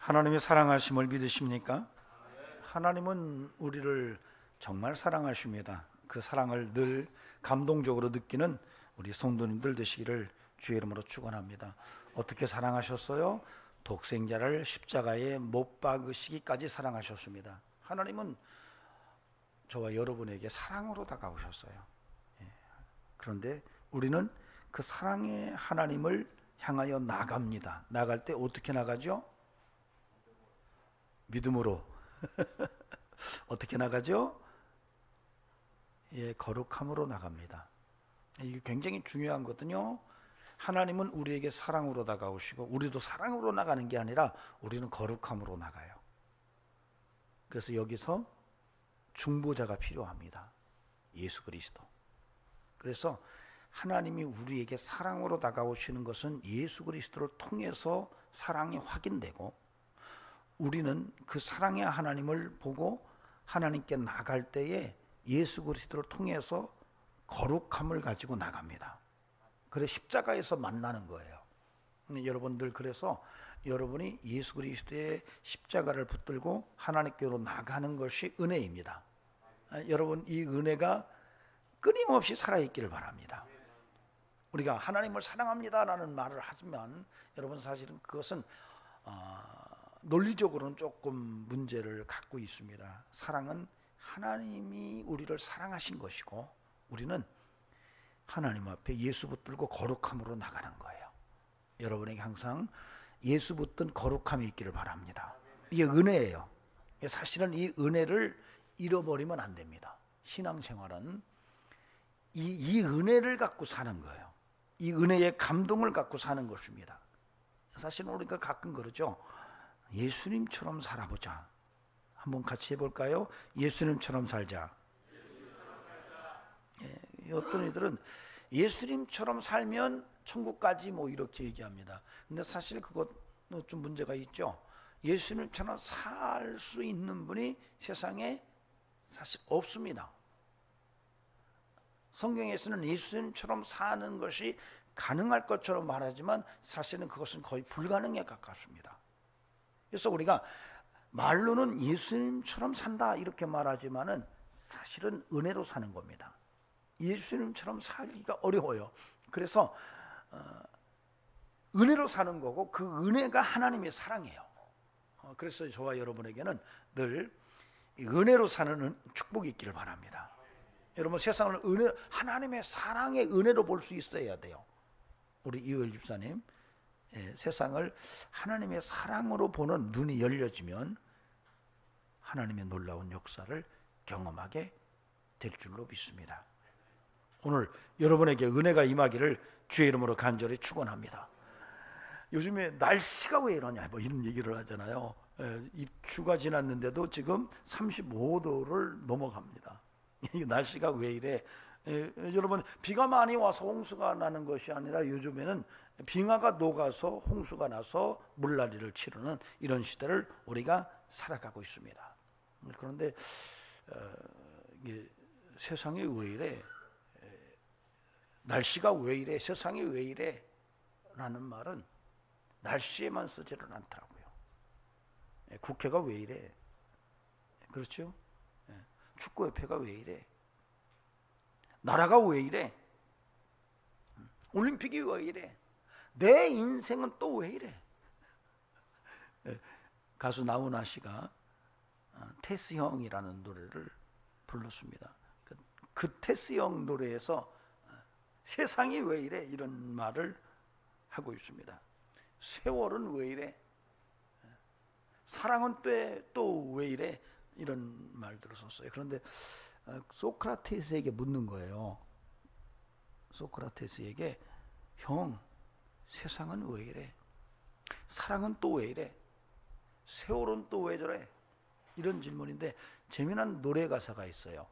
하나님의 사랑하심을 믿으십니까? 하나님은 우리를 정말 사랑하십니다. 그 사랑을 늘 감동적으로 느끼는 우리 성도님들 되시기를 주의 이름으로 축원합니다. 어떻게 사랑하셨어요? 독생자를 십자가에 못 박으시기까지 사랑하셨습니다. 하나님은 저와 여러분에게 사랑으로 다가오셨어요. 그런데 우리는 그 사랑의 하나님을 향하여 나갑니다. 나갈 때 어떻게 나가죠? 믿음으로. 어떻게 나가죠? 거룩함으로 나갑니다. 이게 굉장히 중요한 거거든요. 하나님은 우리에게 사랑으로 다가오시고 우리도 사랑으로 나가는 게 아니라 우리는 거룩함으로 나가요. 그래서 여기서 중보자가 필요합니다. 예수 그리스도. 그래서 하나님이 우리에게 사랑으로 다가오시는 것은 예수 그리스도를 통해서 사랑이 확인되고, 우리는 그 사랑의 하나님을 보고 하나님께 나갈 때에 예수 그리스도를 통해서 거룩함을 가지고 나갑니다. 그래서 십자가에서 만나는 거예요. 여러분들, 그래서 여러분이 예수 그리스도의 십자가를 붙들고 하나님께로 나가는 것이 은혜입니다. 여러분, 이 은혜가 끊임없이 살아있기를 바랍니다. 우리가 하나님을 사랑합니다라는 말을 하지만 여러분, 사실은 그것은 논리적으로는 조금 문제를 갖고 있습니다. 사랑은 하나님이 우리를 사랑하신 것이고 우리는 하나님 앞에 예수 붙들고 거룩함으로 나가는 거예요. 여러분에게 항상 예수 붙든 거룩함이 있기를 바랍니다. 이게 은혜예요. 사실은 이 은혜를 잃어버리면 안 됩니다. 신앙생활은 이 은혜를 갖고 사는 거예요. 이 은혜의 감동을 갖고 사는 것입니다. 사실은 우리가 가끔 그러죠. 예수님처럼 살아보자. 한번 같이 해볼까요? 예수님처럼 살자. 어떤 이들은 예수님처럼 살면 천국까지 뭐 이렇게 얘기합니다. 근데 사실 그것도 좀 문제가 있죠. 예수님처럼 살 수 있는 분이 세상에 사실 없습니다. 성경에서는 예수님처럼 사는 것이 가능할 것처럼 말하지만 사실은 그것은 거의 불가능에 가깝습니다. 그래서 우리가 말로는 예수님처럼 산다 이렇게 말하지만은 사실은 은혜로 사는 겁니다. 예수님처럼 살기가 어려워요. 그래서 은혜로 사는 거고 그 은혜가 하나님의 사랑이에요. 그래서 저와 여러분에게는 늘 은혜로 사는 축복이 있기를 바랍니다. 여러분, 세상을 하나님의 사랑의 은혜로 볼 수 있어야 돼요. 우리 이효일 집사님, 세상을 하나님의 사랑으로 보는 눈이 열려지면 하나님의 놀라운 역사를 경험하게 될 줄로 믿습니다. 오늘 여러분에게 은혜가 임하기를 주의 이름으로 간절히 축원합니다. 요즘에 날씨가 왜 이러냐 뭐 이런 얘기를 하잖아요. 입추가 지났는데도 지금 35도를 넘어갑니다. 날씨가 왜 이래? 여러분, 비가 많이 와서 홍수가 나는 것이 아니라 요즘에는 빙하가 녹아서 홍수가 나서 물난리를 치르는 이런 시대를 우리가 살아가고 있습니다. 그런데 이게 세상이 왜 이래? 날씨가 왜 이래? 세상이 왜 이래? 라는 말은 날씨에만 쓰지는 않더라고요. 국회가 왜 이래? 그렇죠? 축구협회가 왜 이래? 나라가 왜 이래? 올림픽이 왜 이래? 내 인생은 또 왜 이래? 가수 나훈아 씨가 테스 형이라는 노래를 불렀습니다. 그 테스 형 노래에서 세상이 왜 이래? 이런 말을 하고 있습니다. 세월은 왜 이래? 사랑은 또 왜 이래? 이런 말들을 썼어요. 그런데 소크라테스에게 묻는 거예요. 소크라테스에게, 형, 세상은 왜 이래? 사랑은 또 왜 이래? 세월은 또 왜 저래? 이런 질문인데 재미난 노래 가사가 있어요.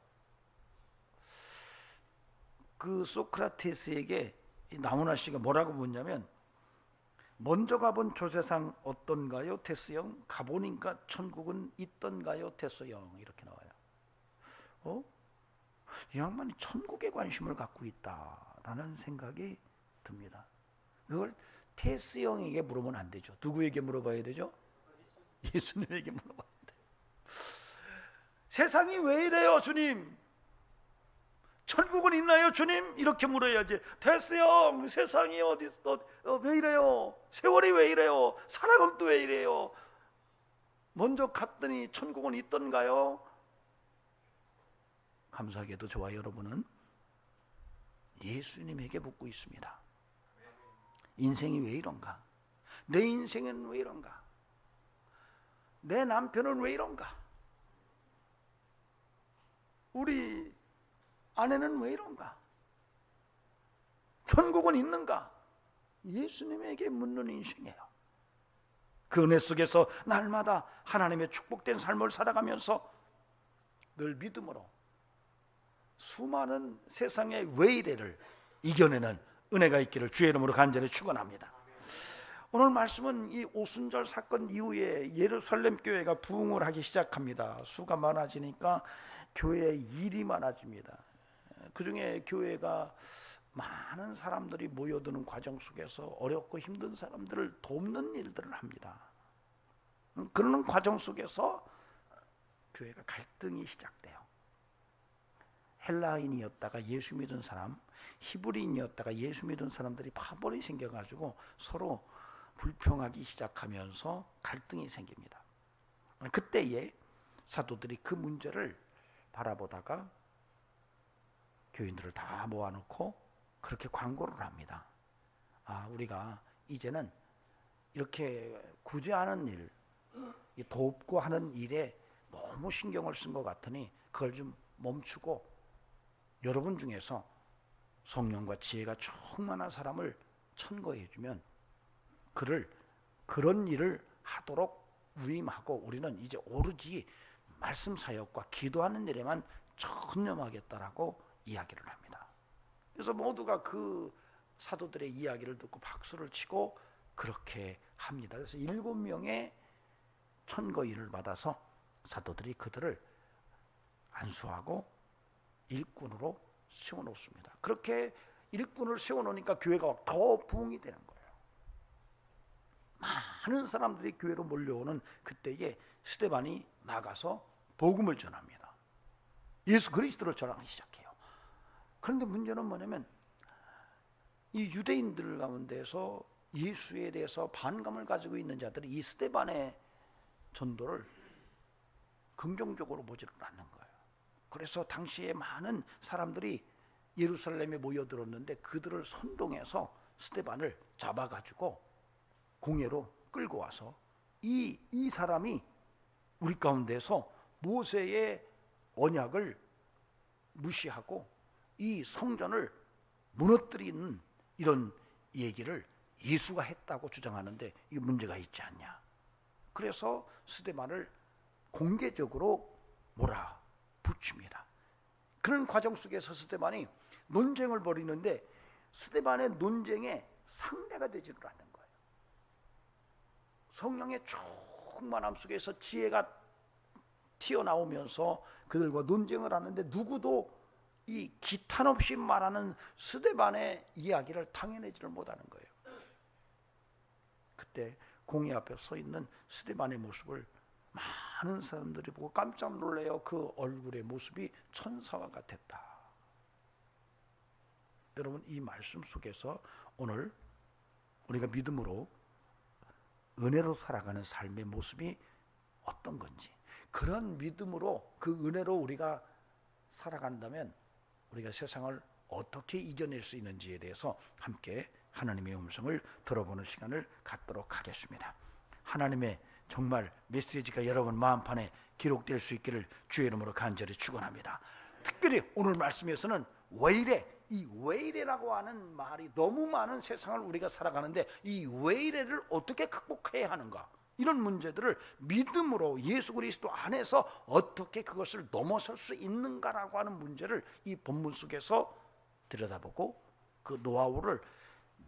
그 소크라테스에게 나훈아 씨가 뭐라고 묻냐면, 먼저 가본 저 세상 어떤가요, 테스 형? 가보니까 천국은 있던가요, 테스 형? 이렇게 나와요. 이 양반이 천국에 관심을 갖고 있다라는 생각이 듭니다. 그걸 테스 형에게 물으면 안 되죠. 누구에게 물어봐야 되죠? 예수님에게 물어봐야 돼. 세상이 왜 이래요 주님? 천국은 있나요 주님? 이렇게 물어야지. 됐어요. 세상이 왜 이래요? 세월이 왜 이래요? 사랑은 또 왜 이래요? 먼저 갔더니 천국은 있던가요? 감사하게도 저와 여러분은 예수님에게 묻고 있습니다. 인생이 왜 이런가? 내 인생은 왜 이런가? 내 남편은 왜 이런가? 우리 아내는 왜 이런가? 천국은 있는가? 예수님에게 묻는 인생이에요. 그 은혜 속에서 날마다 하나님의 축복된 삶을 살아가면서 늘 믿음으로 수많은 세상의 왜 이래를 이겨내는 은혜가 있기를 주의 이름으로 간절히 축원합니다. 오늘 말씀은 이 오순절 사건 이후에 예루살렘 교회가 부흥을 하기 시작합니다. 수가 많아지니까 교회에 일이 많아집니다. 그 중에 교회가 많은 사람들이 모여드는 과정 속에서 어렵고 힘든 사람들을 돕는 일들을 합니다. 그러는 과정 속에서 교회가 갈등이 시작돼요. 헬라인이었다가 예수 믿은 사람, 히브리인이었다가 예수 믿은 사람들이 파벌이 생겨가지고 서로 불평하기 시작하면서 갈등이 생깁니다. 그때에 사도들이 그 문제를 바라보다가 교인들을 다 모아놓고 그렇게 광고를 합니다. 우리가 이제는 이렇게 구제하는 일, 돕고 하는 일에 너무 신경을 쓴 것 같으니 그걸 좀 멈추고 여러분 중에서 성령과 지혜가 충만한 사람을 천거해주면 그런 일을 하도록 위임하고 우리는 이제 오로지 말씀 사역과 기도하는 일에만 전념하겠다라고 이야기를 합니다. 그래서 모두가 그 사도들의 이야기를 듣고 박수를 치고 그렇게 합니다. 그래서 7명의 천거인을 받아서 사도들이 그들을 안수하고 일꾼으로 세워놓습니다. 그렇게 일꾼을 세워놓으니까 교회가 더 부흥이 되는 거예요. 많은 사람들이 교회로 몰려오는 그때에 스데반이 나가서 복음을 전합니다. 예수 그리스도를 전하기 시작해요. 그런데 문제는 뭐냐면 이 유대인들 가운데서 예수에 대해서 반감을 가지고 있는 자들이 이 스데반의 전도를 긍정적으로 보지를 않는 거예요. 그래서 당시에 많은 사람들이 예루살렘에 모여들었는데 그들을 선동해서 스데반을 잡아가지고 공회로 끌고 와서 이 사람이 우리 가운데서 모세의 언약을 무시하고 이 성전을 무너뜨리는 이런 얘기를 예수가 했다고 주장하는데 이 문제가 있지 않냐. 그래서 스데반을 공개적으로 몰아붙입니다. 그런 과정 속에서 스데반이 논쟁을 벌이는데 스데반의 논쟁에 상대가 되지를 않는 거예요. 성령의 충만함 속에서 지혜가 튀어나오면서 그들과 논쟁을 하는데 누구도 이 기탄 없이 말하는 스데반의 이야기를 당해내지를 못하는 거예요. 그때 공회 앞에 서 있는 스데반의 모습을 많은 사람들이 보고 깜짝 놀래요. 그 얼굴의 모습이 천사와 같았다. 여러분, 이 말씀 속에서 오늘 우리가 믿음으로 은혜로 살아가는 삶의 모습이 어떤 건지, 그런 믿음으로 그 은혜로 우리가 살아간다면 우리가 세상을 어떻게 이겨낼 수 있는지에 대해서 함께 하나님의 음성을 들어보는 시간을 갖도록 하겠습니다. 하나님의 정말 메시지가 여러분 마음판에 기록될 수 있기를 주의 이름으로 간절히 축원합니다. 특별히 오늘 말씀에서는 왜 이래, 이 왜 이래라고 하는 말이 너무 많은 세상을 우리가 살아가는데 이 왜 이래를 어떻게 극복해야 하는가, 이런 문제들을 믿음으로 예수 그리스도 안에서 어떻게 그것을 넘어설 수 있는가라고 하는 문제를 이 본문 속에서 들여다보고 그 노하우를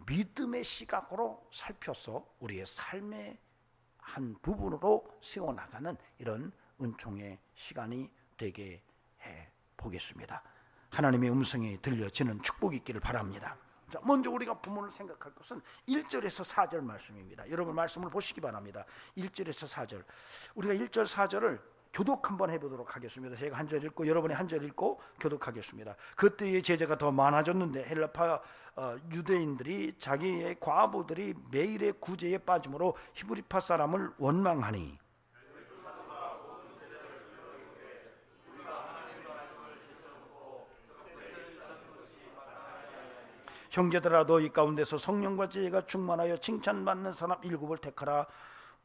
믿음의 시각으로 살펴서 우리의 삶의 한 부분으로 세워나가는 이런 은총의 시간이 되게 해 보겠습니다. 하나님의 음성이 들려지는 축복이 있기를 바랍니다. 자, 먼저 우리가 본문을 생각할 것은 1절에서 4절 말씀입니다. 여러분 말씀을 보시기 바랍니다. 1절에서 4절. 우리가 1절 4절을 교독 한번 해보도록 하겠습니다. 제가 한 절 읽고 여러분이 한 절 읽고 교독하겠습니다. 그때의 제자가 더 많아졌는데 헬라파 유대인들이 자기의 과부들이 매일의 구제에 빠짐으로 히브리파 사람을 원망하니 형제들아 너희 가운데서 성령과 지혜가 충만하여 칭찬받는 사람 7을 택하라.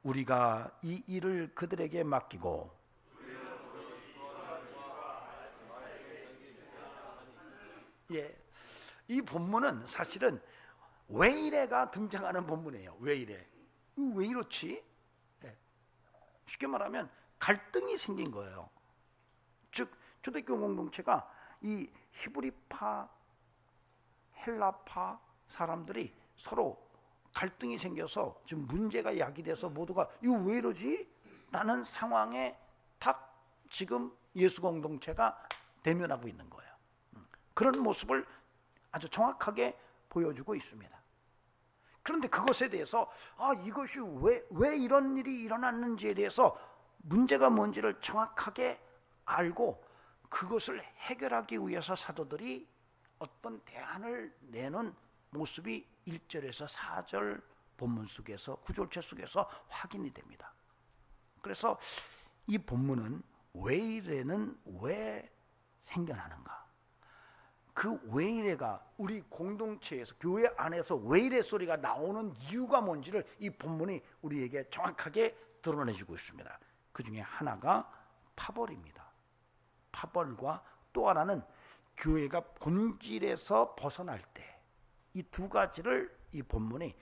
우리가 이 일을 그들에게 맡기고 이 본문은 사실은 왜 이래가 등장하는 본문이에요. 왜 이래? 왜 이렇지? 쉽게 말하면 갈등이 생긴 거예요. 즉 초대교회 공동체가 이 히브리파 헬라파 사람들이 서로 갈등이 생겨서 지금 문제가 야기돼서 모두가 이거 왜 이러지? 라는 상황에 딱 지금 예수 공동체가 대면하고 있는 거예요. 그런 모습을 아주 정확하게 보여주고 있습니다. 그런데 그것에 대해서 이것이 왜 이런 일이 일어났는지에 대해서 문제가 뭔지를 정확하게 알고 그것을 해결하기 위해서 사도들이 어떤 대안을 내는 모습이 1절에서 4절 본문 속에서 구절체 속에서 확인이 됩니다. 그래서 이 본문은 왜 이래는 왜 생겨나는가? 그 왜 이래가 우리 공동체에서 교회 안에서 왜 이래 소리가 나오는 이유가 뭔지를 이 본문이 우리에게 정확하게 드러내주고 있습니다. 그 중에 하나가 파벌입니다. 파벌과 또 하나는 교회가 본질에서 벗어날 때 이 두 가지를 이 본문이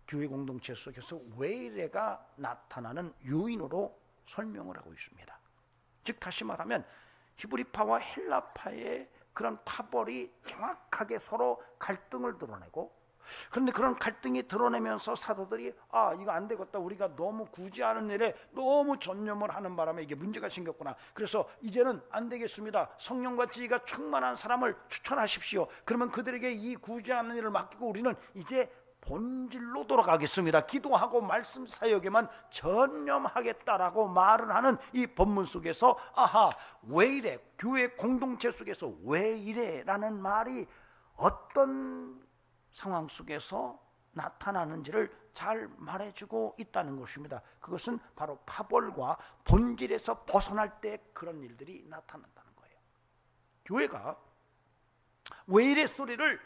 교회 공동체 속에서 왜 이래가 나타나는 요인으로 설명을 하고 있습니다. 즉 다시 말하면 히브리파와 헬라파의 그런 파벌이 정확하게 서로 갈등을 드러내고 그런데 그런 갈등이 드러내면서 사도들이 이거 안 되겠다. 우리가 너무 구제하는 일에 너무 전념을 하는 바람에 이게 문제가 생겼구나. 그래서 이제는 안 되겠습니다. 성령과 지혜가 충만한 사람을 추천하십시오. 그러면 그들에게 이 구제하는 일을 맡기고 우리는 이제 본질로 돌아가겠습니다. 기도하고 말씀 사역에만 전념하겠다라고 말을 하는 이 본문 속에서 왜 이래? 교회 공동체 속에서 왜 이래? 라는 말이 어떤 상황 속에서 나타나는지를 잘 말해주고 있다는 것입니다. 그것은 바로 파벌과 본질에서 벗어날 때 그런 일들이 나타난다는 거예요. 교회가 왜 이래 소리를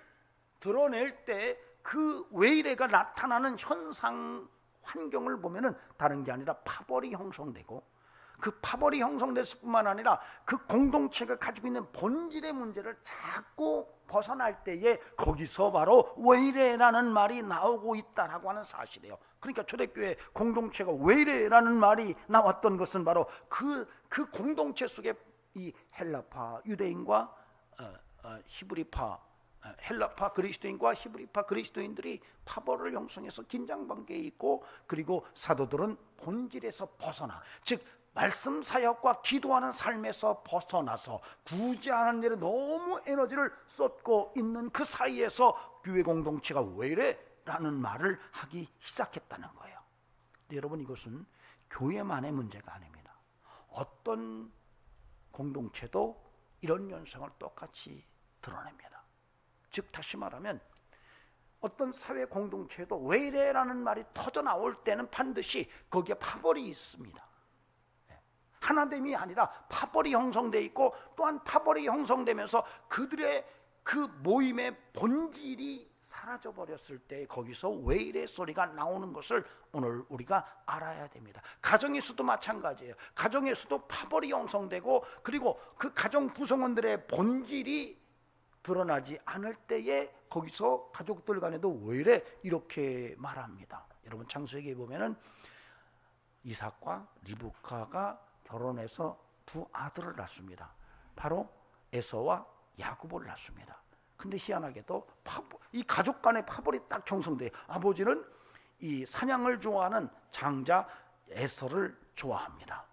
드러낼 때 그 왜 이래가 나타나는 현상 환경을 보면은 다른 게 아니라 파벌이 형성되고 그 파벌이 형성됐을 뿐만 아니라 그 공동체가 가지고 있는 본질의 문제를 자꾸 벗어날 때에 거기서 바로 왜 이래라는 말이 나오고 있다라고 하는 사실이에요. 그러니까 초대교회 공동체가 왜 이래라는 말이 나왔던 것은 바로 그 공동체 속에 이 헬라파 유대인과 히브리파 헬라파 그리스도인과 히브리파 그리스도인들이 파벌을 형성해서 긴장관계에 있고 그리고 사도들은 본질에서 벗어나 즉 말씀 사역과 기도하는 삶에서 벗어나서 구제하는 일에 너무 에너지를 쏟고 있는 그 사이에서 교회 공동체가 왜 이래? 라는 말을 하기 시작했다는 거예요. 여러분 이것은 교회만의 문제가 아닙니다. 어떤 공동체도 이런 현상을 똑같이 드러냅니다. 즉 다시 말하면 어떤 사회 공동체도 왜 이래라는 말이 터져 나올 때는 반드시 거기에 파벌이 있습니다. 하나됨이 아니라 파벌이 형성되어 있고 또한 파벌이 형성되면서 그들의 그 모임의 본질이 사라져 버렸을 때 거기서 왜 이래 소리가 나오는 것을 오늘 우리가 알아야 됩니다. 가정에서도 마찬가지예요. 가정에서도 파벌이 형성되고 그리고 그 가정 구성원들의 본질이 드러나지 않을 때에 거기서 가족들 간에도 왜 이래 이렇게 말합니다. 여러분 창세기에 보면은 이삭과 리브카가 결혼해서 두 아들을 낳습니다. 바로 에서와 야곱을 낳습니다. 근데 희한하게도 이 가족 간의 파벌이 딱 형성돼요. 아버지는 이 사냥을 좋아하는 장자 에서를 좋아합니다.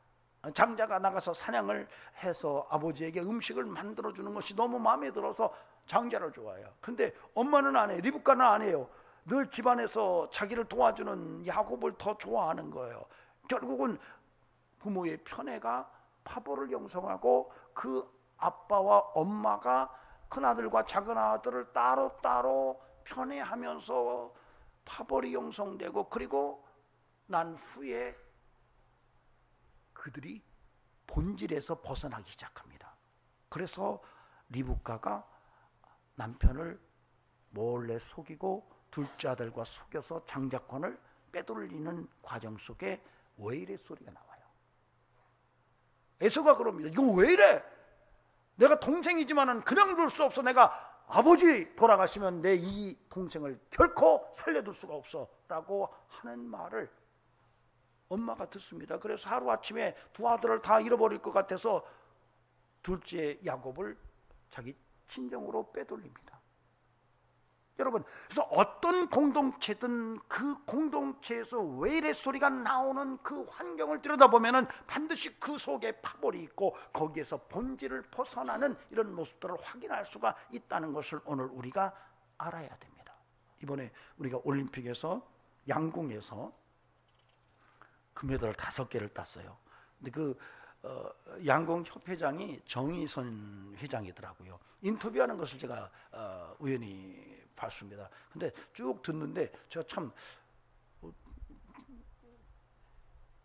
장자가 나가서 사냥을 해서 아버지에게 음식을 만들어주는 것이 너무 마음에 들어서 장자를 좋아해요. 근데 엄마는 안 해요. 리브카는 안 해요. 늘 집안에서 자기를 도와주는 야곱을 더 좋아하는 거예요. 결국은 부모의 편애가 파벌을 형성하고 그 아빠와 엄마가 큰아들과 작은아들을 따로따로 편애하면서 파벌이 형성되고, 그리고 난 후에 그들이 본질에서 벗어나기 시작합니다. 그래서 리브카가 남편을 몰래 속이고 둘째 아들과 속여서 장자권을 빼돌리는 과정 속에 왜 이래 소리가 나와요. 에서가 그럽니다. 이거 왜 이래? 내가 동생이지만은 그냥 둘 수 없어. 내가 아버지 돌아가시면 내 이 동생을 결코 살려둘 수가 없어 라고 하는 말을 엄마가 듣습니다. 그래서 하루아침에 두 아들을 다 잃어버릴 것 같아서 둘째 야곱을 자기 친정으로 빼돌립니다. 여러분, 그래서 어떤 공동체든 그 공동체에서 왜 이래 소리가 나오는 그 환경을 들여다보면은 반드시 그 속에 파벌이 있고 거기에서 본질을 벗어나는 이런 모습들을 확인할 수가 있다는 것을 오늘 우리가 알아야 됩니다. 이번에 우리가 올림픽에서 양궁에서 금메달 5개를 땄어요. 근데 그 양궁 협회장이 정의선 회장이더라고요. 인터뷰하는 것을 제가 우연히 봤습니다. 근데 쭉 듣는데 제가 참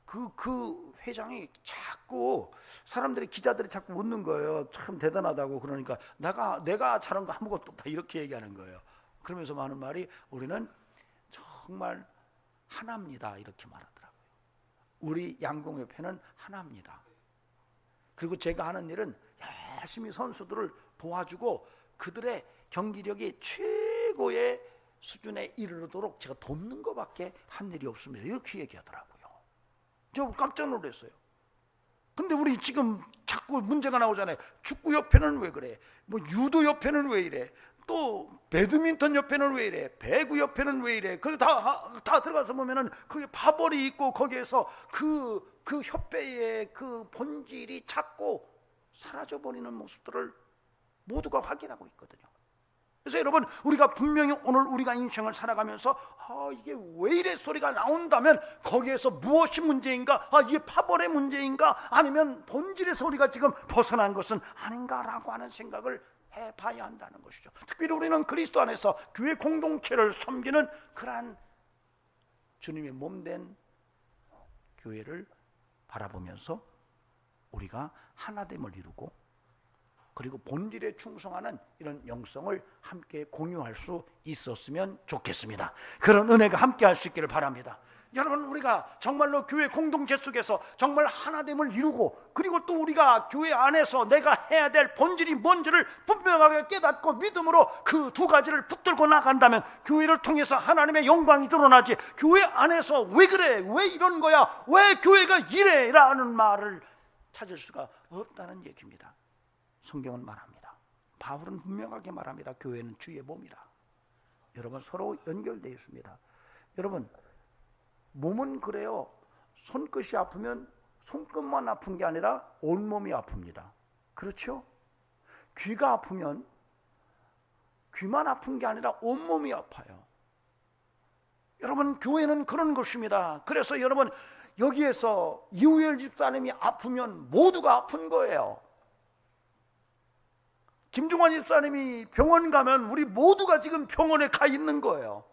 그 회장이 자꾸 사람들이, 기자들이 자꾸 묻는 거예요. 참 대단하다고. 그러니까 내가 잘한 거 아무것도 없다 이렇게 얘기하는 거예요. 그러면서 하는 말이 우리는 정말 하나입니다 이렇게 말하더라고요. 우리 양궁협회는 하나입니다. 그리고 제가 하는 일은 열심히 선수들을 도와주고 그들의 경기력이 최고의 수준에 이르도록 제가 돕는 것밖에 한 일이 없습니다. 이렇게 얘기하더라고요. 저 깜짝 놀랐어요. 근데 우리 지금 자꾸 문제가 나오잖아요. 축구협회는 왜 그래? 뭐 유도협회는 왜 이래? 또 배드민턴 협회는 왜 이래? 배구 협회는 왜 이래? 그래 다 들어가서 보면은 그게 파벌이 있고 거기에서 그 협회의 그 본질이 자꾸 사라져 버리는 모습들을 모두가 확인하고 있거든요. 그래서 여러분, 우리가 분명히 오늘 우리가 인생을 살아가면서 이게 왜 이래 소리가 나온다면 거기에서 무엇이 문제인가? 이게 파벌의 문제인가? 아니면 본질에서 우리가 지금 벗어난 것은 아닌가라고 하는 생각을 해봐야 한다는 것이죠. 특별히 우리는 그리스도 안에서 교회 공동체를 섬기는 그러한 주님의 몸된 교회를 바라보면서 우리가 하나됨을 이루고 그리고 본질에 충성하는 이런 영성을 함께 공유할 수 있었으면 좋겠습니다. 그런 은혜가 함께 할 수 있기를 바랍니다. 여러분, 우리가 정말로 교회 공동체 속에서 정말 하나됨을 이루고 그리고 또 우리가 교회 안에서 내가 해야 될 본질이 뭔지를 분명하게 깨닫고 믿음으로 그 두 가지를 붙들고 나간다면 교회를 통해서 하나님의 영광이 드러나지, 교회 안에서 왜 그래? 왜 이런 거야? 왜 교회가 이래? 라는 말을 찾을 수가 없다는 얘기입니다. 성경은 말합니다. 바울은 분명하게 말합니다. 교회는 주의 몸이라. 여러분, 서로 연결되어 있습니다. 여러분, 몸은 그래요. 손끝이 아프면 손끝만 아픈 게 아니라 온몸이 아픕니다. 그렇죠? 귀가 아프면 귀만 아픈 게 아니라 온몸이 아파요. 여러분, 교회는 그런 것입니다. 그래서 여러분, 여기에서 이우열 집사님이 아프면 모두가 아픈 거예요. 김종환 집사님이 병원 가면 우리 모두가 지금 병원에 가 있는 거예요.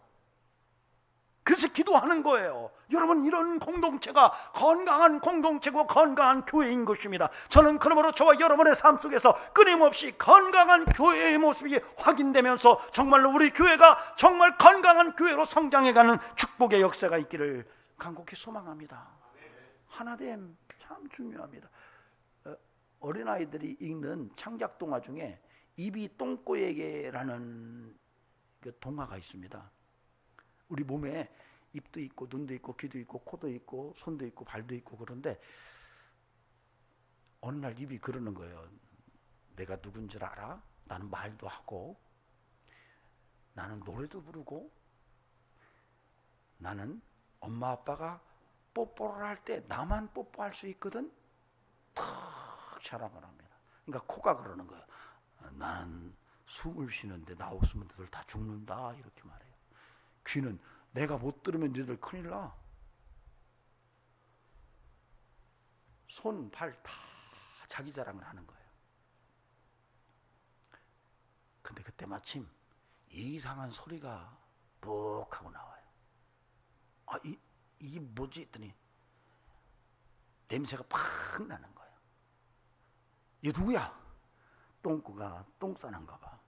그래서 기도하는 거예요. 여러분, 이런 공동체가 건강한 공동체고 건강한 교회인 것입니다. 저는 그러므로 저와 여러분의 삶 속에서 끊임없이 건강한 교회의 모습이 확인되면서 정말로 우리 교회가 정말 건강한 교회로 성장해가는 축복의 역사가 있기를 간곡히 소망합니다. 하나됨 참 중요합니다. 어린아이들이 읽는 창작 동화 중에 입이 똥꼬에게라는 그 동화가 있습니다. 우리 몸에 입도 있고 눈도 있고 귀도 있고 코도 있고 손도 있고 발도 있고 그런데 어느 날 입이 그러는 거예요. 내가 누군지 알아? 나는 말도 하고 나는 노래도 부르고 나는 엄마 아빠가 뽀뽀를 할 때 나만 뽀뽀할 수 있거든? 탁 자랑을 합니다. 그러니까 코가 그러는 거예요. 나는 숨을 쉬는데 나 없으면 너들 다 죽는다 이렇게 말해요. 귀는 내가 못 들으면 너희들 큰일 나. 손, 발 다 자기 자랑을 하는 거예요. 근데 그때 마침 이상한 소리가 뻑 하고 나와요. 아, 이게 뭐지 했더니 냄새가 팍 나는 거예요. 이게 누구야? 똥꼬가 똥 싸는가 봐.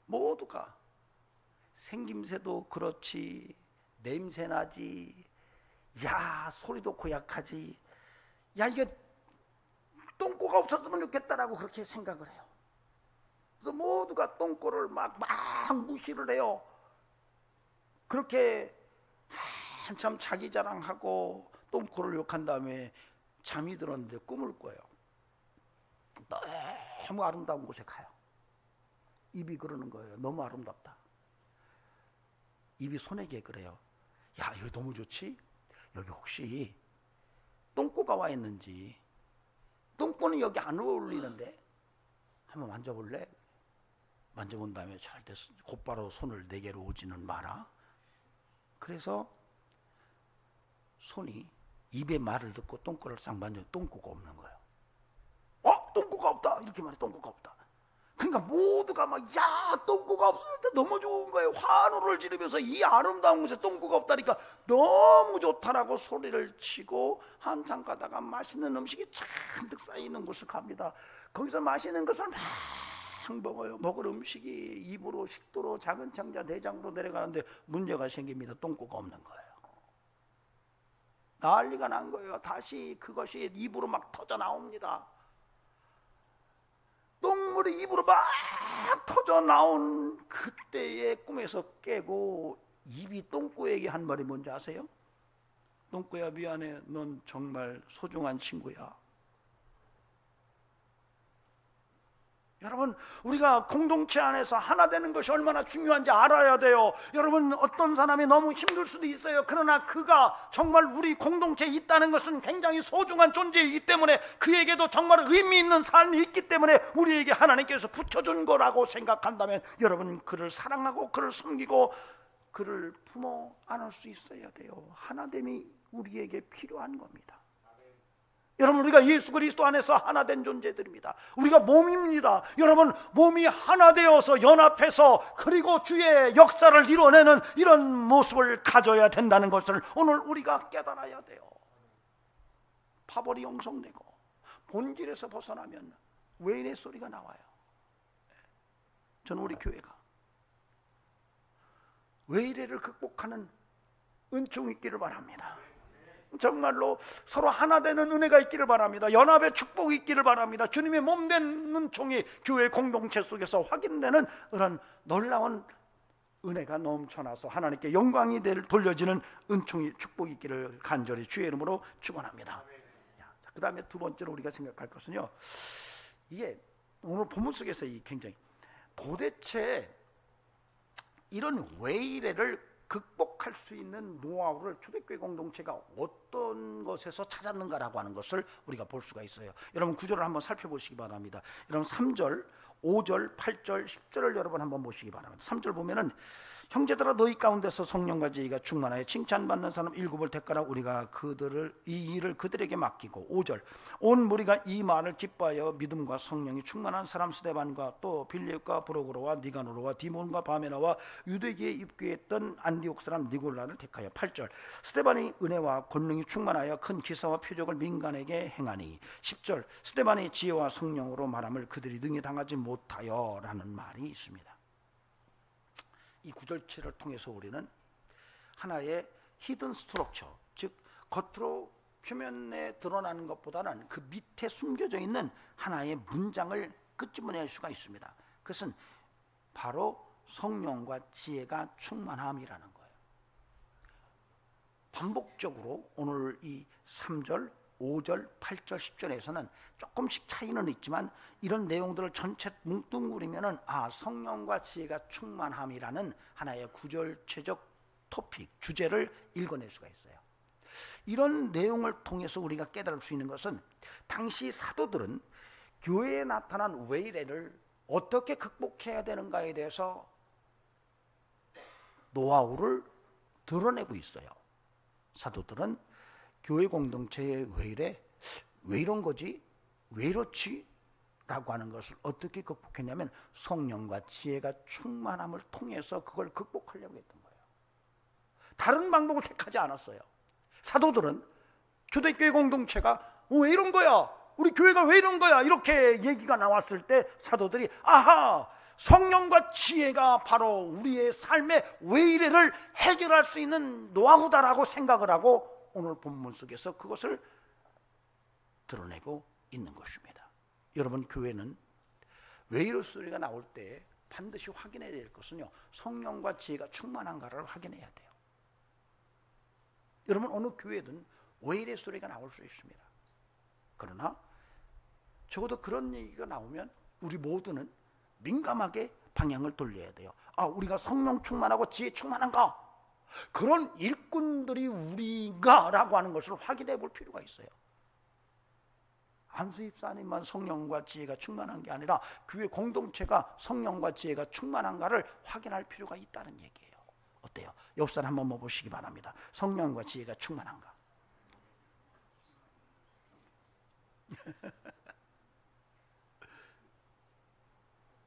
모두가 생김새도 그렇지, 냄새나지, 야 소리도 고약하지, 야 이게 똥꼬가 없었으면 좋겠다라고 그렇게 생각을 해요. 그래서 모두가 똥꼬를 막 무시를 해요. 그렇게 한참 자기 자랑하고 똥꼬를 욕한 다음에 잠이 들었는데 꿈을 꿔요. 너무 아름다운 곳에 가요. 입이 그러는 거예요. 너무 아름답다. 입이 손에게 그래요. 야 이거 너무 좋지? 여기 혹시 똥꼬가 와 있는지. 똥꼬는 여기 안 어울리는데 한번 만져볼래? 만져본 다음에 절대 곧바로 손을 내게로 오지는 마라. 그래서 손이 입의 말을 듣고 똥꼬를 싹 만져. 똥꼬가 없는 거예요. 똥꼬가 없다 이렇게 말해. 똥꼬가 없다. 그러니까 모두가 막 야 똥꼬가 없을 때 너무 좋은 거예요. 환호를 지르면서 이 아름다운 곳에 똥꼬가 없다니까 너무 좋다라고 소리를 치고 한참 가다가 맛있는 음식이 잔뜩 쌓이는 곳을 갑니다. 거기서 맛있는 것을 막 먹어요. 먹을 음식이 입으로 식도로 작은 창자 내장으로 내려가는데 문제가 생깁니다. 똥꼬가 없는 거예요. 난리가 난 거예요. 다시 그것이 입으로 막 터져 나옵니다. 똥물이 입으로 막 터져 나온 그때의 꿈에서 깨고 입이 똥꼬에게 한 말이 뭔지 아세요? 똥꼬야 미안해. 넌 정말 소중한 친구야. 여러분 우리가 공동체 안에서 하나 되는 것이 얼마나 중요한지 알아야 돼요. 여러분 어떤 사람이 너무 힘들 수도 있어요. 그러나 그가 정말 우리 공동체에 있다는 것은 굉장히 소중한 존재이기 때문에 그에게도 정말 의미 있는 삶이 있기 때문에 우리에게 하나님께서 붙여준 거라고 생각한다면 여러분 그를 사랑하고 그를 섬기고 그를 품어 안을 수 있어야 돼요. 하나됨이 우리에게 필요한 겁니다. 여러분 우리가 예수 그리스도 안에서 하나 된 존재들입니다. 우리가 몸입니다. 여러분 몸이 하나 되어서 연합해서 그리고 주의 역사를 이뤄내는 이런 모습을 가져야 된다는 것을 오늘 우리가 깨달아야 돼요. 파벌이 형성되고 본질에서 벗어나면 왜 이래 소리가 나와요. 저는 우리 교회가 왜 이래를 극복하는 은총이 있기를 바랍니다. 정말로 서로 하나 되는 은혜가 있기를 바랍니다. 연합의 축복이 있기를 바랍니다. 주님의 몸된 은총이 교회 공동체 속에서 확인되는 그런 놀라운 은혜가 넘쳐나서 하나님께 영광이 돌려지는 은총이 축복이 있기를 간절히 주의 이름으로 축원합니다. 그 다음에 두 번째로 우리가 생각할 것은요, 이게 오늘 본문 속에서 굉장히 도대체 이런 왜 이래를 극복할 수 있는 노하우를 초대교회 공동체가 어떤 것에서 찾았는가라고 하는 것을 우리가 볼 수가 있어요. 여러분 구절을 한번 살펴보시기 바랍니다. 여러분 3절, 5절, 8절, 10절을 여러분 한번 보시기 바랍니다. 3절 보면은 형제들아 너희 가운데서 성령과 지혜가 충만하여 칭찬받는 사람 7을 택하라. 우리가 이 일을 그들에게 맡기고 5절 온 무리가 이 말을 기뻐하여 믿음과 성령이 충만한 사람 스데반과 또 빌립과 브로고로와 니가노로와 디몬과 바메나와 유대기에 입교했던 안디옥 사람 니골라를 택하여 8절 스데반이 은혜와 권능이 충만하여 큰 기사와 표적을 민간에게 행하니 10절 스데반이 지혜와 성령으로 말함을 그들이 능히 당하지 못하여 라는 말이 있습니다. 이 구절체를 통해서 우리는 하나의 히든 스트럭처, 즉 겉으로 표면에 드러나는 것보다는 그 밑에 숨겨져 있는 하나의 문장을 끄집어낼 수가 있습니다. 그것은 바로 성령과 지혜가 충만함이라는 거예요. 반복적으로 오늘 이 3절, 5절, 8절, 10절에서는 조금씩 차이는 있지만 이런 내용들을 전체 뭉뚱그리면은 성령과 지혜가 충만함이라는 하나의 구절체적 토픽, 주제를 읽어낼 수가 있어요. 이런 내용을 통해서 우리가 깨달을 수 있는 것은 당시 사도들은 교회에 나타난 외이래를 어떻게 극복해야 되는가에 대해서 노하우를 드러내고 있어요. 사도들은 교회 공동체에 왜 이래? 왜 이런 거지? 왜 이렇지? 라고 하는 것을 어떻게 극복했냐면 성령과 지혜가 충만함을 통해서 그걸 극복하려고 했던 거예요. 다른 방법을 택하지 않았어요. 사도들은 초대교회 공동체가 왜 이런 거야? 우리 교회가 왜 이런 거야? 이렇게 얘기가 나왔을 때 사도들이 아하! 성령과 지혜가 바로 우리의 삶의 왜 이래를 해결할 수 있는 노하우다라고 생각을 하고 오늘 본문 속에서 그것을 드러내고 있는 것입니다. 여러분, 교회는 왜 이럴 소리가 나올 때 반드시 확인해야 될 것은요, 성령과 지혜가 충만한가를 확인해야 돼요. 여러분, 어느 교회든 왜 이래 소리가 나올 수 있습니다. 그러나 적어도 그런 얘기가 나오면 우리 모두는 민감하게 방향을 돌려야 돼요. 아, 우리가 성령 충만하고 지혜 충만한가? 그런 일꾼들이 우리가 라고 하는 것을 확인해 볼 필요가 있어요. 안수 집사님만 성령과 지혜가 충만한 게 아니라 교회 공동체가 성령과 지혜가 충만한가를 확인할 필요가 있다는 얘기예요. 어때요? 옆 사람 한번 보시기 바랍니다. 성령과 지혜가 충만한가?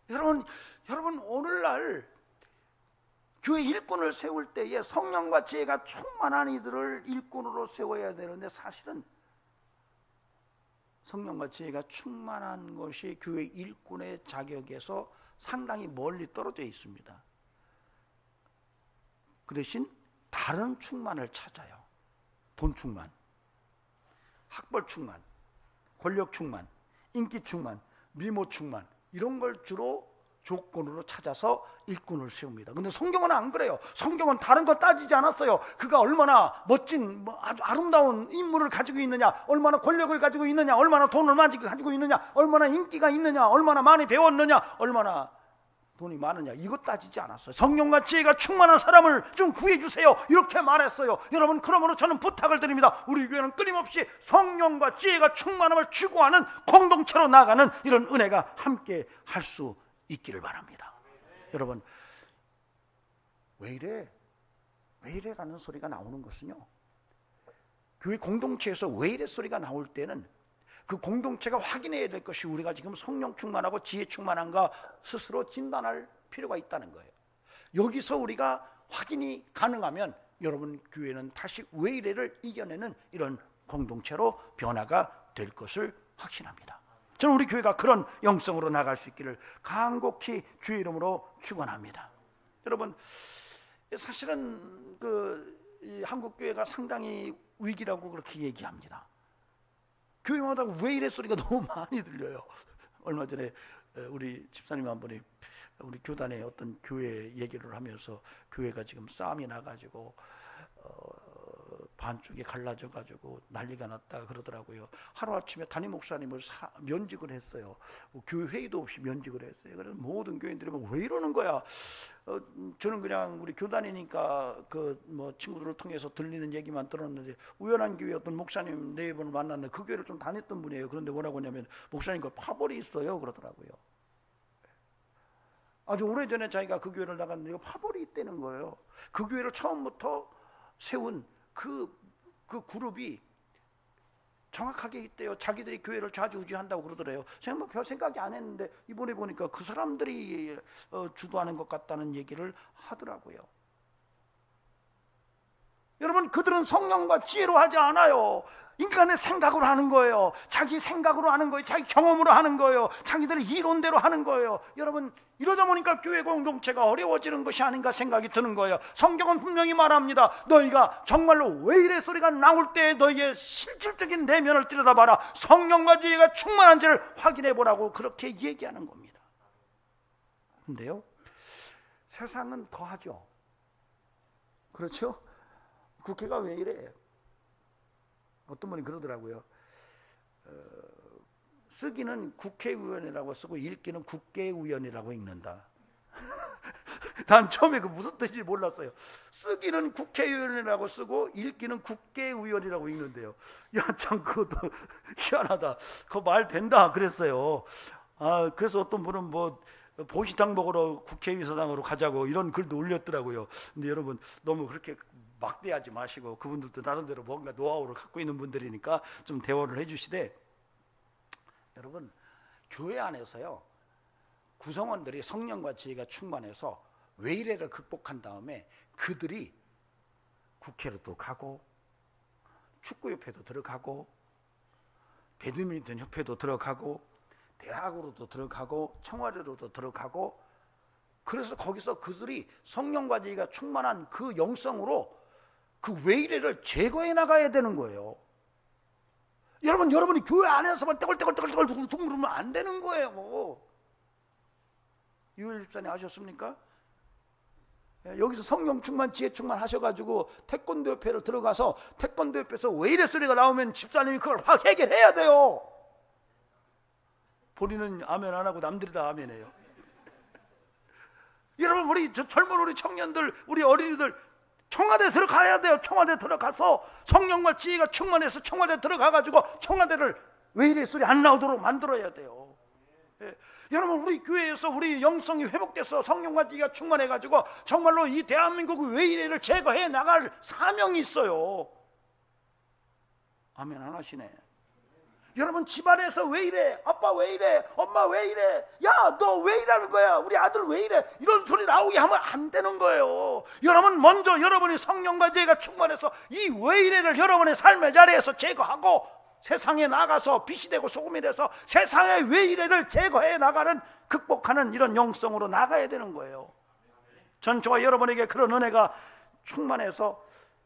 여러분 오늘날 교회 일꾼을 세울 때에 성령과 지혜가 충만한 이들을 일꾼으로 세워야 되는데 사실은 성령과 지혜가 충만한 것이 교회 일꾼의 자격에서 상당히 멀리 떨어져 있습니다. 그 대신 다른 충만을 찾아요. 돈 충만, 학벌 충만, 권력 충만, 인기 충만, 미모 충만, 이런 걸 주로 조건으로 찾아서 일꾼을 세웁니다. 근데 성경은 안 그래요. 성경은 다른 거 따지지 않았어요. 그가 얼마나 멋진 아주 아름다운 인물을 가지고 있느냐, 얼마나 권력을 가지고 있느냐, 얼마나 돈을 가지고 있느냐, 얼마나 인기가 있느냐, 얼마나 많이 배웠느냐, 얼마나 돈이 많으냐, 이거 따지지 않았어요. 성령과 지혜가 충만한 사람을 좀 구해주세요, 이렇게 말했어요. 여러분, 그러므로 저는 부탁을 드립니다. 우리 교회는 끊임없이 성령과 지혜가 충만함을 추구하는 공동체로 나가는 이런 은혜가 함께 할 수 있기를 바랍니다. 여러분, 왜 이래 라는 소리가 나오는 것은요, 교회 공동체에서 왜 이래 소리가 나올 때는 그 공동체가 확인해야 될 것이 우리가 지금 성령 충만하고 지혜 충만한가 스스로 진단할 필요가 있다는 거예요. 여기서 우리가 확인이 가능하면 여러분 교회는 다시 왜 이래를 이겨내는 이런 공동체로 변화가 될 것을 확신합니다. 저는 우리 교회가 그런 영성으로 나갈 수 있기를 간곡히 주의 이름으로 축원합니다. 여러분, 사실은 이 한국 교회가 상당히 위기라고 그렇게 얘기합니다. 교회마다 왜 이래 소리가 너무 많이 들려요. 얼마 전에 우리 집사님 한 분이 우리 교단의 어떤 교회 얘기를 하면서 교회가 지금 싸움이 나가지고 반쪽에 갈라져 가지고 난리가 났다 그러더라고요. 하루아침에 담임 목사님을 면직을 했어요. 교회 회의도 없이 면직을 했어요. 그래서 모든 교인들이 왜 이러는 거야? 저는 그냥 우리 교단이니까 친구들을 통해서 들리는 얘기만 들었는데 우연한 기회에 어떤 목사님 네 분을 만났는데 그 교회를 좀 다녔던 분이에요. 그런데 뭐라고 하냐면 목사님과 파벌이 있어요 그러더라고요. 아주 오래전에 자기가 그 교회를 나갔는데 파벌이 있다는 거예요. 그 교회를 처음부터 세운 그 그룹이 정확하게 있대요. 자기들이 교회를 좌지우지한다고 그러더래요. 제가 별 생각이 안 했는데 이번에 보니까 그 사람들이 주도하는 것 같다는 얘기를 하더라고요. 여러분, 그들은 성령과 지혜로 하지 않아요. 인간의 생각으로 하는 거예요. 자기 생각으로 하는 거예요. 자기 경험으로 하는 거예요. 자기들의 이론대로 하는 거예요. 여러분, 이러다 보니까 교회 공동체가 어려워지는 것이 아닌가 생각이 드는 거예요. 성경은 분명히 말합니다. 너희가 정말로 왜 이래 소리가 나올 때 너희의 실질적인 내면을 들여다봐라. 성령과 지혜가 충만한지를 확인해 보라고 그렇게 얘기하는 겁니다. 근데요, 세상은 더하죠. 그렇죠? 국회가 왜 이래? 어떤 분이 그러더라고요. 쓰기는 국회의원이라고 쓰고 읽기는 국회의원이라고 읽는다. 난 처음에 그 무슨 뜻인지 몰랐어요. 쓰기는 국회의원이라고 쓰고 읽기는 국회의원이라고 읽는데요. 야, 참 그것도 희한하다. 그거 말 된다 그랬어요. 그래서 어떤 분은 뭐 보시탕 먹으러 국회의사당으로 가자고 이런 글도 올렸더라고요. 근데 여러분 너무 그렇게 막대하지 마시고, 그분들도 나름대로 뭔가 노하우를 갖고 있는 분들이니까 좀 대화를 해주시되, 여러분 교회 안에서요 구성원들이 성령과 지혜가 충만해서 외래를 극복한 다음에 그들이 국회로도 가고 축구협회도 들어가고 배드민턴 협회도 들어가고 대학으로도 들어가고 청와대로도 들어가고, 그래서 거기서 그들이 성령과 지혜가 충만한 그 영성으로 그 외래를 제거해 나가야 되는 거예요. 여러분이 교회 안에서만 떼굴떼굴떼굴 둥그러면 안 되는 거예요. 유일 집사님 아셨습니까? 여기서 성령 충만 지혜 충만 하셔가지고 태권도 협회를 들어가서 태권도 협회에서 외래 소리가 나오면 집사님이 그걸 확 해결해야 돼요. 본인은 아멘 안 하고 남들이 다 아멘해요. 여러분 우리 젊은 우리 청년들, 우리 어린이들 청와대 들어가야 돼요. 청와대 들어가서 성령과 지혜가 충만해서 청와대 들어가가지고 청와대를 외래 소리 안 나오도록 만들어야 돼요. 여러분 우리 교회에서 우리 영성이 회복돼서 성령과 지혜가 충만해가지고 정말로 이 대한민국의 외래를 제거해 나갈 사명이 있어요. 아멘 안 하시네. 여러분 집안에서 왜 이래? 아빠 왜 이래? 엄마 왜 이래? 야 너 왜 이러는 거야? 우리 아들 왜 이래? 이런 소리 나오게 하면 안 되는 거예요. 여러분 먼저 여러분이 성령과 지혜가 충만해서 이 왜 이래를 여러분의 삶의 자리에서 제거하고 세상에 나가서 빛이 되고 소금이 돼서 세상의 왜 이래를 제거해 나가는, 극복하는 이런 영성으로 나가야 되는 거예요. 전 저와 여러분에게 그런 은혜가 충만해서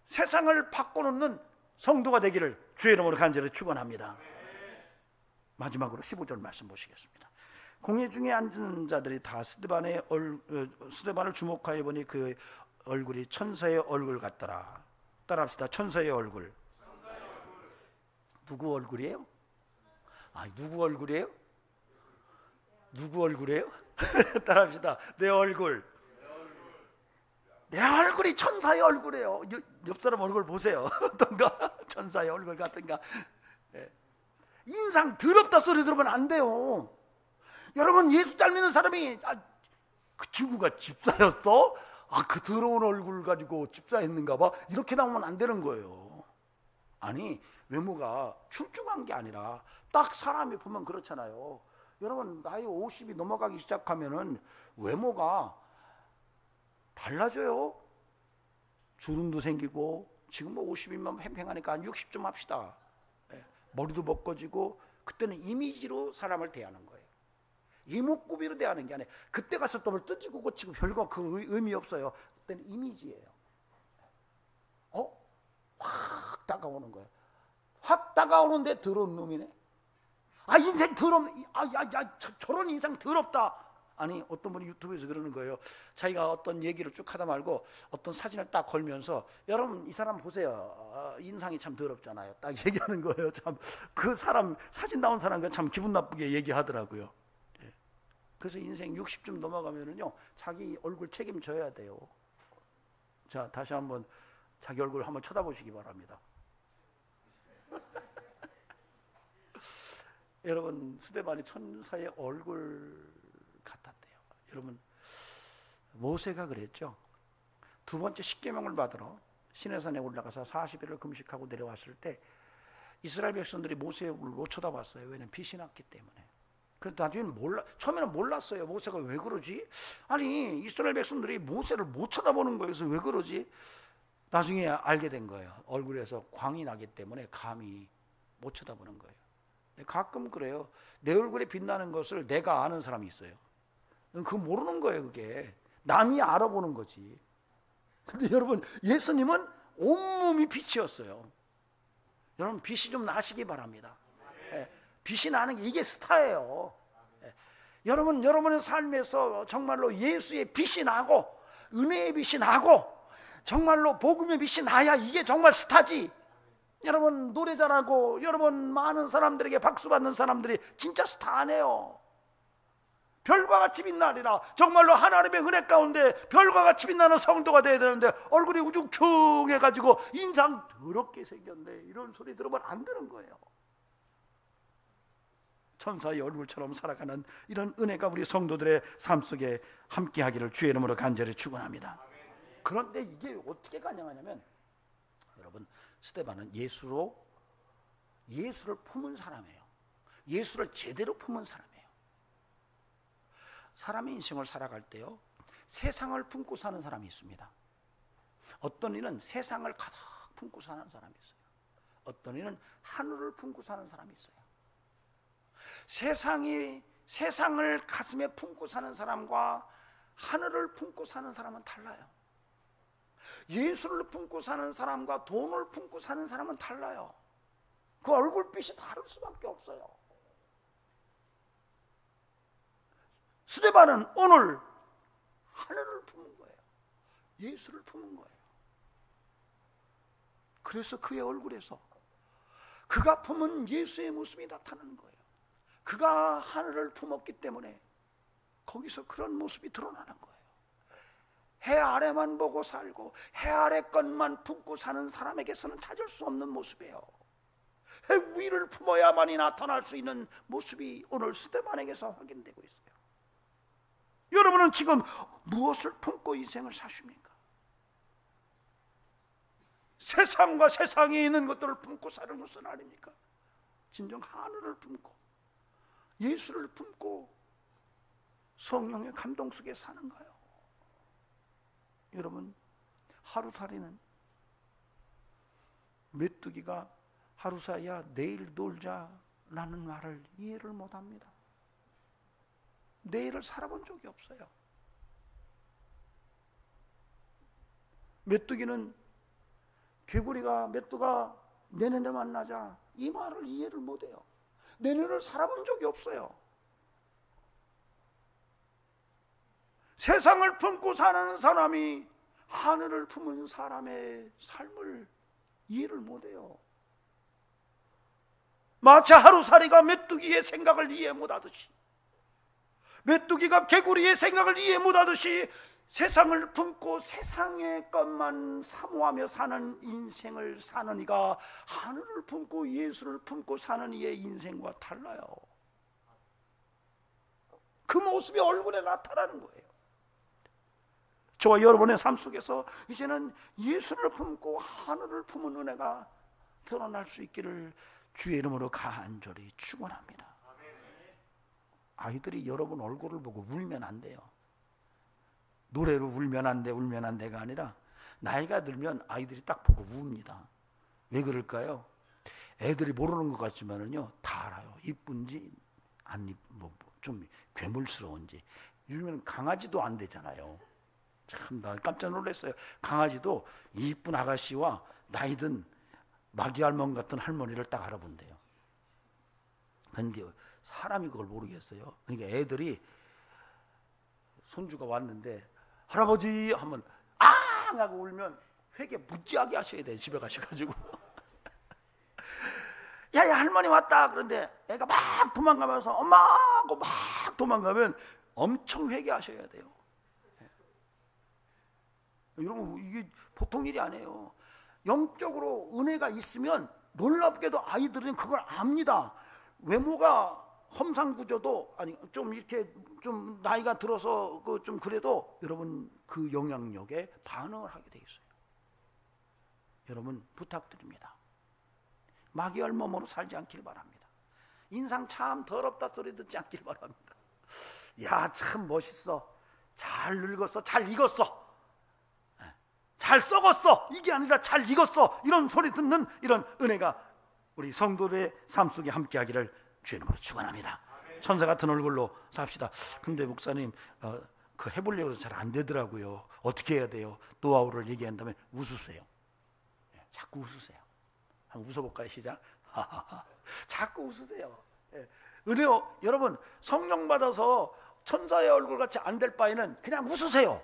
세상을 바꿔놓는 성도가 되기를 주의 이름으로 간절히 축원합니다. 마지막으로 15절 말씀 보시겠습니다. 공회 중에 앉은 자들이 다 스데반을 주목하여 보니 그 얼굴이 천사의 얼굴 같더라. 따라합시다. 천사의 얼굴. 누구 얼굴이에요? 누구 얼굴이에요? 누구 얼굴이에요? 따라합시다. 내 얼굴. 내 얼굴이 천사의 얼굴이에요. 옆 사람 얼굴 보세요. 어떤가? 천사의 얼굴 같은가? 인상 더럽다 소리 들으면 안 돼요. 여러분 예수 잘 믿는 사람이 그 친구가 집사였어? 그 더러운 얼굴 가지고 집사했는가 봐, 이렇게 나오면 안 되는 거예요. 아니 외모가 출중한 게 아니라 딱 사람이 보면 그렇잖아요. 여러분 나이 50이 넘어가기 시작하면은 외모가 달라져요. 주름도 생기고, 지금 뭐 50이면 팽팽하니까 한 60좀 합시다. 머리도 벗겨지고, 그때는 이미지로 사람을 대하는 거예요. 이목구비로 대하는 게 아니에요. 그때 가서 또 뭘 뜯고 고치고 별거 그 의미 없어요. 그때는 이미지예요. 확 다가오는 거예요. 확 다가오는데 더러운 놈이네. 인생 더럽네. 저런 인생 더럽다. 아니 어떤 분이 유튜브에서 그러는 거예요. 자기가 어떤 얘기를 쭉 하다 말고 어떤 사진을 딱 걸면서, 여러분 이 사람 보세요. 인상이 참 더럽잖아요. 딱 얘기하는 거예요. 참 그 사람 사진 나온 사람과 참 기분 나쁘게 얘기하더라고요. 그래서 인생 60쯤 넘어가면은요 자기 얼굴 책임져야 돼요. 자 다시 한번 자기 얼굴 한번 쳐다보시기 바랍니다. 여러분 스데반이 천사의 얼굴 같았대요. 여러분 모세가 그랬죠. 두 번째 십계명을 받으러 시내산에 올라가서 40일을 금식하고 내려왔을 때 이스라엘 백성들이 모세의 얼굴을 못 쳐다봤어요. 왜냐면 빛이 났기 때문에. 그래서 나중에는 처음에는 몰랐어요. 모세가 왜 그러지? 아니 이스라엘 백성들이 모세를 못 쳐다보는 거여서 왜 그러지? 나중에 알게 된 거예요. 얼굴에서 광이 나기 때문에 감히 못 쳐다보는 거예요. 가끔 그래요. 내 얼굴에 빛나는 것을 내가 아는 사람이 있어요. 그거 모르는 거예요. 그게 남이 알아보는 거지. 근데 여러분 예수님은 온몸이 빛이었어요. 여러분 빛이 좀 나시기 바랍니다. 빛이 나는 게 이게 스타예요. 여러분 여러분의 삶에서 정말로 예수의 빛이 나고 은혜의 빛이 나고 정말로 복음의 빛이 나야 이게 정말 스타지. 여러분 노래 잘하고 여러분 많은 사람들에게 박수 받는 사람들이 진짜 스타 아니에요. 별과 같이 빛나리라. 정말로 하나님의 은혜 가운데 별과 같이 빛나는 성도가 돼야 되는데 얼굴이 우중충해가지고 인상 더럽게 생겼네, 이런 소리 들으면 안 되는 거예요. 천사의 얼굴처럼 살아가는 이런 은혜가 우리 성도들의 삶 속에 함께하기를 주의 이름으로 간절히 축원합니다. 그런데 이게 어떻게 가능하냐면, 여러분, 스데반은 예수를 품은 사람이에요. 예수를 제대로 품은 사람이에요. 사람의 인생을 살아갈 때요, 세상을 품고 사는 사람이 있습니다. 어떤 이는 세상을 가득 품고 사는 사람이 있어요. 어떤 이는 하늘을 품고 사는 사람이 있어요. 세상을 가슴에 품고 사는 사람과 하늘을 품고 사는 사람은 달라요. 예수를 품고 사는 사람과 돈을 품고 사는 사람은 달라요. 그 얼굴빛이 다를 수밖에 없어요. 스데반은 오늘 하늘을 품은 거예요. 예수를 품은 거예요. 그래서 그의 얼굴에서 그가 품은 예수의 모습이 나타나는 거예요. 그가 하늘을 품었기 때문에 거기서 그런 모습이 드러나는 거예요. 해 아래만 보고 살고 해 아래 것만 품고 사는 사람에게서는 찾을 수 없는 모습이에요. 해 위를 품어야만이 나타날 수 있는 모습이 오늘 스데반에게서 확인되고 있어요. 여러분은 지금 무엇을 품고 인생을 사십니까? 세상과 세상에 있는 것들을 품고 사는 것은 아닙니까? 진정 하늘을 품고 예수를 품고 성령의 감동 속에 사는가요? 여러분, 하루살이는 메뚜기가 하루살이야 내일 놀자라는 말을 이해를 못합니다. 내일을 살아본 적이 없어요. 메뚜기는 개구리가 메뚜가 내년에 만나자 이 말을 이해를 못해요. 내년을 살아본 적이 없어요. 세상을 품고 사는 사람이 하늘을 품은 사람의 삶을 이해를 못해요. 마치 하루살이가 메뚜기의 생각을 이해 못하듯이, 메뚜기가 개구리의 생각을 이해 못하듯이 세상을 품고 세상의 것만 사모하며 사는 인생을 사는 이가 하늘을 품고 예수를 품고 사는 이의 인생과 달라요. 그 모습이 얼굴에 나타나는 거예요. 저와 여러분의 삶 속에서 이제는 예수를 품고 하늘을 품은 은혜가 드러날 수 있기를 주의 이름으로 간절히 축원합니다. 아이들이 여러분 얼굴을 보고 울면 안 돼요. 노래로 울면 안 돼, 울면 안 돼가 아니라 나이가 들면 아이들이 딱 보고 웁니다. 왜 그럴까요? 애들이 모르는 것 같지만은요 다 알아요. 이쁜지 안 좀 괴물스러운지. 요즘에는 강아지도 안 되잖아요. 참 나 깜짝 놀랐어요. 강아지도 이쁜 아가씨와 나이든 마귀 할멈 같은 할머니를 딱 알아본대요. 그런데 사람이 그걸 모르겠어요. 그러니까 애들이 손주가 왔는데 할아버지 하면 아 하고 울면 회개 무지하게 하셔야 돼요. 집에 가셔가지고 야야 할머니 왔다. 그런데 애가 막 도망가면서 엄마 하고 막 도망가면 엄청 회개하셔야 돼요. 여러분 이게 보통 일이 아니에요. 영적으로 은혜가 있으면 놀랍게도 아이들은 그걸 압니다. 외모가 험상궂어도 아니 좀 이렇게 좀 나이가 들어서 좀 그래도 여러분 그 영향력에 반응을 하게 돼 있어요. 여러분 부탁드립니다. 마귀 얼몸으로 살지 않길 바랍니다. 인상 참 더럽다 소리 듣지 않길 바랍니다. 야 참 멋있어, 잘 늙었어, 잘 익었어, 잘 썩었어, 이게 아니라 잘 익었어, 이런 소리 듣는 이런 은혜가 우리 성도들의 삶 속에 함께하기를 주의 이름으로 축원합니다. 천사 같은 얼굴로 삽시다. 근데 목사님 그 해보려고 해서 잘 안 되더라고요. 어떻게 해야 돼요? 노하우를 얘기한다면 웃으세요. 자꾸 웃으세요. 한번 웃어볼까요? 시작. 자꾸 웃으세요. 은혜요, 여러분 성령 받아서 천사의 얼굴 같이 안 될 바에는 그냥 웃으세요.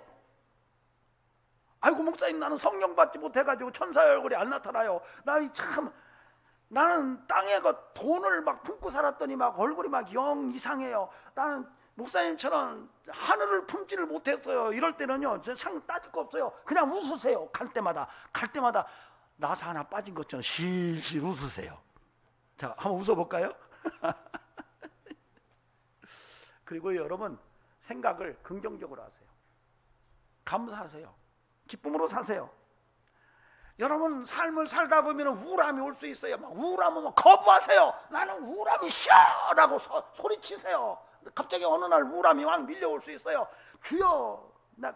아이고 목사님 나는 성령 받지 못해가지고 천사의 얼굴이 안 나타나요. 나는 땅에 돈을 막 품고 살았더니 막 얼굴이 막 영 이상해요. 나는 목사님처럼 하늘을 품지를 못했어요. 이럴 때는요 참 따질 거 없어요. 그냥 웃으세요. 갈 때마다 나사 하나 빠진 것처럼 실실 웃으세요. 자 한번 웃어볼까요? 그리고 여러분 생각을 긍정적으로 하세요. 감사하세요. 기쁨으로 사세요. 여러분 삶을 살다 보면 우울함이 올 수 있어요. 막 우울하면 거부하세요. 나는 우울함이 싫어라고 소리치세요. 갑자기 어느 날 우울함이 막 밀려올 수 있어요. 주여, 나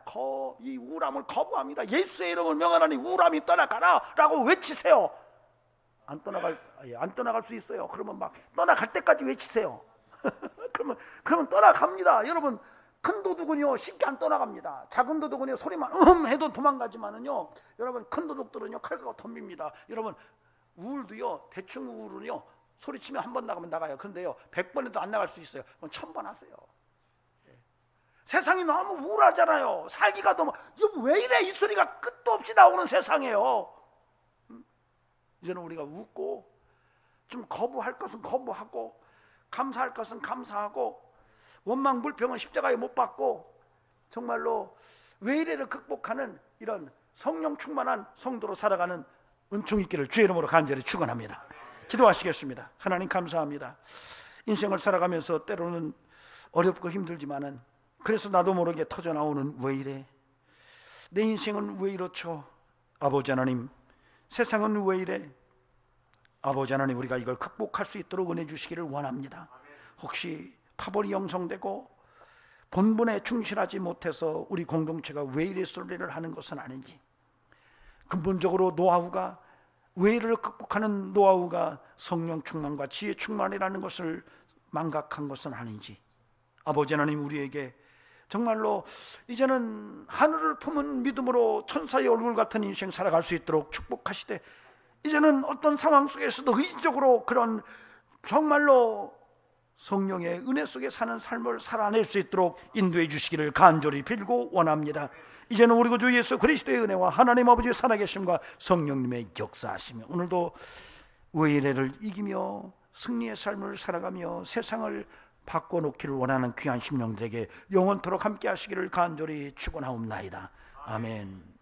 이 우울함을 거부합니다. 예수의 이름을 명하노니 우울함이 떠나가라라고 외치세요. 안 떠나갈 수 있어요. 그러면 막 떠나갈 때까지 외치세요. 그러면 떠나갑니다. 여러분, 큰 도둑은요 쉽게 안 떠나갑니다. 작은 도둑은요 소리만 해도 도망가지만은요, 여러분 큰 도둑들은요 칼과 덤빕니다. 여러분 우울도요, 대충 우울은요 소리치면 한 번 나가면 나가요. 그런데요 100번 해도 안 나갈 수 있어요. 그럼 1000번 하세요. 세상이 너무 우울하잖아요. 살기가 너무, 왜 이래 이 소리가 끝도 없이 나오는 세상이에요. 이제는 우리가 웃고, 좀 거부할 것은 거부하고, 감사할 것은 감사하고, 원망 불평은 십자가에 못 박고, 정말로 왜 이래를 극복하는 이런 성령 충만한 성도로 살아가는 은총 있기를 주의 이름으로 간절히 축원합니다. 기도하시겠습니다. 하나님 감사합니다. 인생을 살아가면서 때로는 어렵고 힘들지만은, 그래서 나도 모르게 터져나오는 왜 이래, 내 인생은 왜 이렇죠, 아버지 하나님, 세상은 왜 이래, 아버지 하나님, 우리가 이걸 극복할 수 있도록 은혜 주시기를 원합니다. 혹시 파벌이 형성되고 본분에 충실하지 못해서 우리 공동체가 왜 이래 소리를 하는 것은 아닌지, 근본적으로 노하우가, 왜 이래를 극복하는 노하우가 성령 충만과 지혜 충만이라는 것을 망각한 것은 아닌지, 아버지 하나님, 우리에게 정말로 이제는 하늘을 품은 믿음으로 천사의 얼굴 같은 인생 살아갈 수 있도록 축복하시되, 이제는 어떤 상황 속에서도 의지적으로 그런 정말로 성령의 은혜 속에 사는 삶을 살아낼 수 있도록 인도해 주시기를 간절히 빌고 원합니다. 이제는 우리 주 예수 그리스도의 은혜와 하나님 아버지의 살아계심과 성령님의 역사하시며, 오늘도 의뢰를 이기며 승리의 삶을 살아가며 세상을 바꿔놓기를 원하는 귀한 심령들에게 영원토록 함께 하시기를 간절히 축원하옵나이다. 아멘.